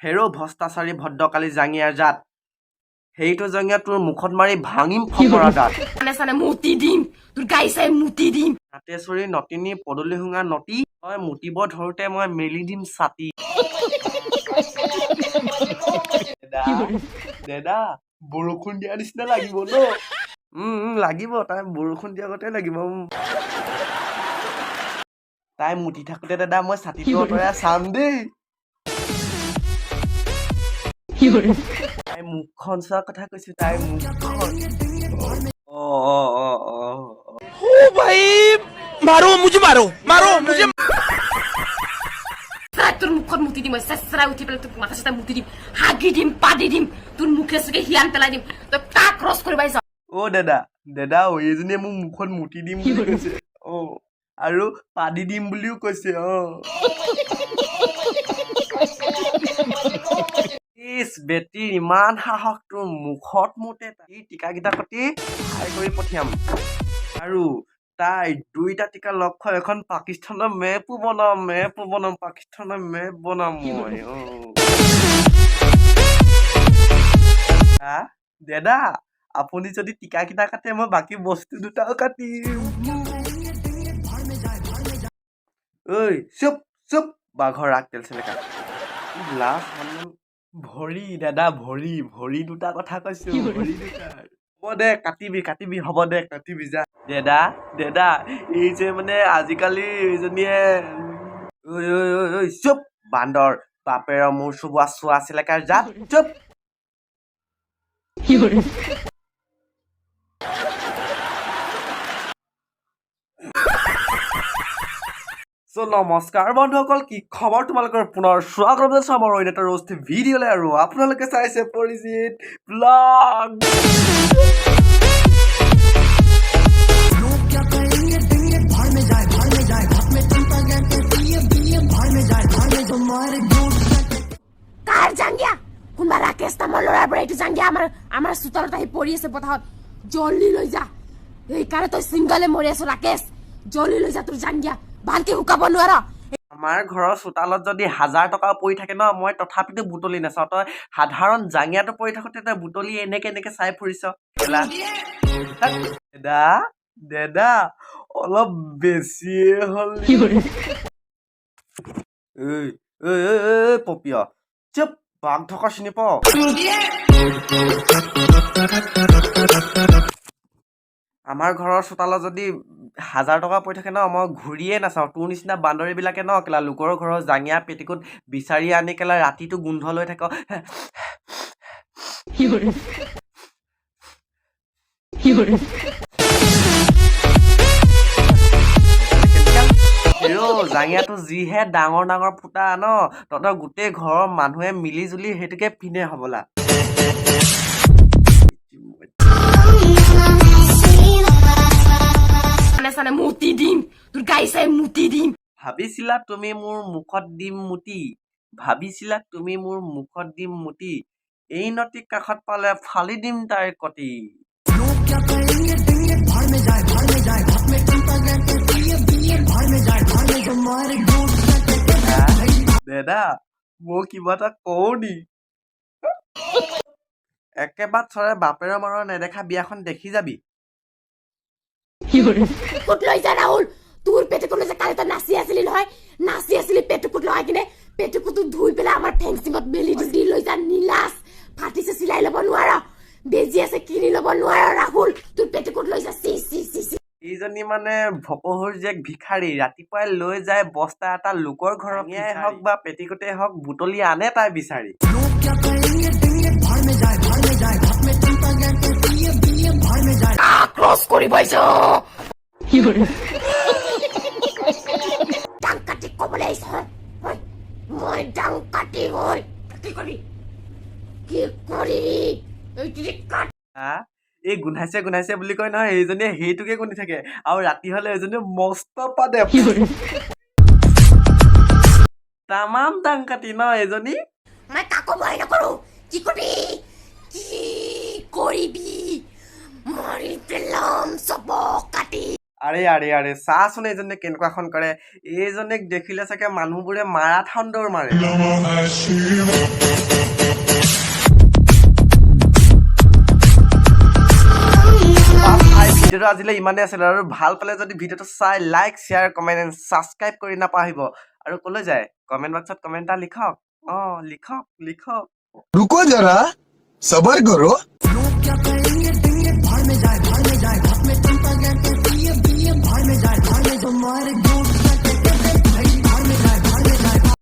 হেৰো ভস্তাচাৰী ভদ্ৰকালী জাঙিয়াৰ জাত সেইটো জাঙিয়া তোৰ মুখত মাৰি ভাঙিম ফকৰা দাঁত সানে মুতি দিম তোৰ গাই চাই মুতি দিম হাতেশ্বৰী নতিনী পদূলি শুঙা নতি তই মুতিব ধৰোতে মই মেলি দিম ছাতি দেদা বৰষুণ দিয়া নিচিনা লাগিব ন লাগিব তাই বৰষুণ দিয়া আগতে লাগিব তাই মুতি থাকোতে দাদা মই ছাতিটো অতৰাই চাম দেই তাই মুখখন চোৱাৰ কথা কৈছো তাই মুখখন ओ भाई मारो मुझे তোৰ মুখত মুতি দিম মই চেচৰা উঠি পেলাই তোৰ মাথা চাথা মুতি দিম হাগি দিম পাদি দিম তোৰ মুখে চুকে হিয়ান পেলাই দিম তই কাক ক্ৰছ কৰিব আহিছ দাদা এইজনীয়ে মোক মুখত মুতি দিম বুলি কৈছে আৰু পাদি দিম বুলিও কৈছে বেটিৰ ইমান সাহস তোৰ মুখত মুতে টিকাকেইটা সতি খাই কৰি পঠিয়াম আৰু তাই দুইটা টিকা লগ খুৱাই এখন পাকিস্তানৰ মেপো বনাম পাকিস্তানৰ মেপ বনাম মই দাদা আপুনি যদি টিকাকেইটা কাটে মই বাকী বস্তু দুটাও কাটিম ঐ চুপ চুপ বাঘৰ আগতেল চেলেকা ভৰি দাদা ভৰি দুটা কথা কৈছো ভৰি দুটা হ'ব দে কাটিবি হ'ব দে কাটিবি যা দাদা এই যে মানে আজিকালি এইজনীয়ে ঐ চুপ বান্দৰ বাপেৰৰ মূৰ চুবোৱা চোৱা চিলেকাৰ জাত চুপ নমস্কাৰ বন্ধুসকল কি খবৰ তোমালোকৰ পুনৰ স্বাগতম জনাইছো আমাৰ অন্য এটা ৰোষ্ট ভিডিঅ'লৈ আৰু আপোনালোকে চাইছে পৰিজিত ব্লগ কাৰ জাংগিয়া কোনবা ৰাকেশ নামৰ ল'ৰাৰ পৰা এইটো জাংগিয়া আমাৰ চোতালত আহি পৰি আছে পথাৰত জল্দি লৈ যা এইকাৰণে তই চিংগলে মৰি আছ ৰাকেশ জল্দি লৈ যা তোৰ জাংগিয়া ভালকে শুকাব নোৱাৰ আমাৰ ঘৰৰ চোতালত যদি 1000 টকা পৰি থাকে ন মই তথাপিতো বুটলি নাচাওঁ তই সাধাৰণ জাঙিয়াটো পৰি থাকোতে তই বুটলি এনেকে চাই ফুৰিছ দাদা অলপ বেছিয়ে হ'ল পপিয় চুপ বাঘ থকা চিনি পাওঁ আমাৰ ঘৰৰ চোতালত যদি 1000 টকা পৰি থাকে ন মই ঘূৰিয়ে নাচাওঁ তোৰ নিচিনা বান্দৰীবিলাকে ন কেলা লোকৰ ঘৰৰ জাঙিয়া পেটিকোট বিচাৰি আনি কেলা ৰাতিটো গোন্ধ লৈ থাক জাঙিয়াটো যিহে ডাঙৰ ফুটা ন তহঁতৰ গোটেই ঘৰৰ মানুহে মিলি জুলি সেইটোকে পিন্ধে হবলা সানে মুতি দিম তোৰ গাই চাই মুতি দিম ভাবিছিলা তুমি মোৰ মুখত দিম মুতি এই নটিক কাষত পালে ফালি দিম তাইৰ কটি দাদা মই কিবা এটা কওঁ নি একেবাৰে চৰে বাপেৰৰ মাৰৰ নেদেখা বিয়াখন দেখি যাবি পেটুকুট লৈ যা ৰাহুল তোৰ পেটুকুট লৈ যা কালি তই নাচি আছিলি পেটুকুট লগাই কিনে পেটুকুটটো ধুই পেলাই আমাৰ ফেঞ্চিঙত মেলি দি লৈ যা নীলাজ ফাটিছে চিলাই ল'ব নোৱাৰ বেজি আছে কিনি ল'ব নোৱাৰ ৰাহুল তোৰ পেটুকুট লৈ যা চি এইজনী মানে ভকহুৰ জীয়েক ভিখাৰী ৰাতিপুৱাই লৈ যায় বস্তা এটা লোকৰ ঘৰত নিয়াই হওক বা পেটিকোটে হওক বুটলি আনে তাই বিচাৰি ক্ৰছ কৰিব আহিছ ডাং কাটি ক'বলৈ আহিছ মই ডাং কাটি হয় কি কৰি এই গোন্ধাইছে বুলি কয় নহয় এইজনীয়ে সেইটোকে গুন্ধি থাকে আৰু ৰাতি হলে এইজনী মস্ত পাদে তামাম ডাং কাটি ন এজনী মই কাকো ভয় নকৰো কি কৰিবি মাৰি পেলাম চব কাটি আৰে আৰে আৰে চাচোন এইজনে কেনেকুৱাখন কৰে এইজনেক দেখিলে চাগে মানুহবোৰে মাৰাথান দৌৰ মাৰে ভিডিঅ'টো আজিলৈ ইমানেই আছিল আৰু ভাল পালে যদি ভিডিঅ'টো চাই like share comment and subscribe কৰি নাপাহৰিব আৰু ক'লৈ যায় কমেণ্ট বক্সত কমেণ্ট এটা লিখক লিখক रुको जरा सबर करो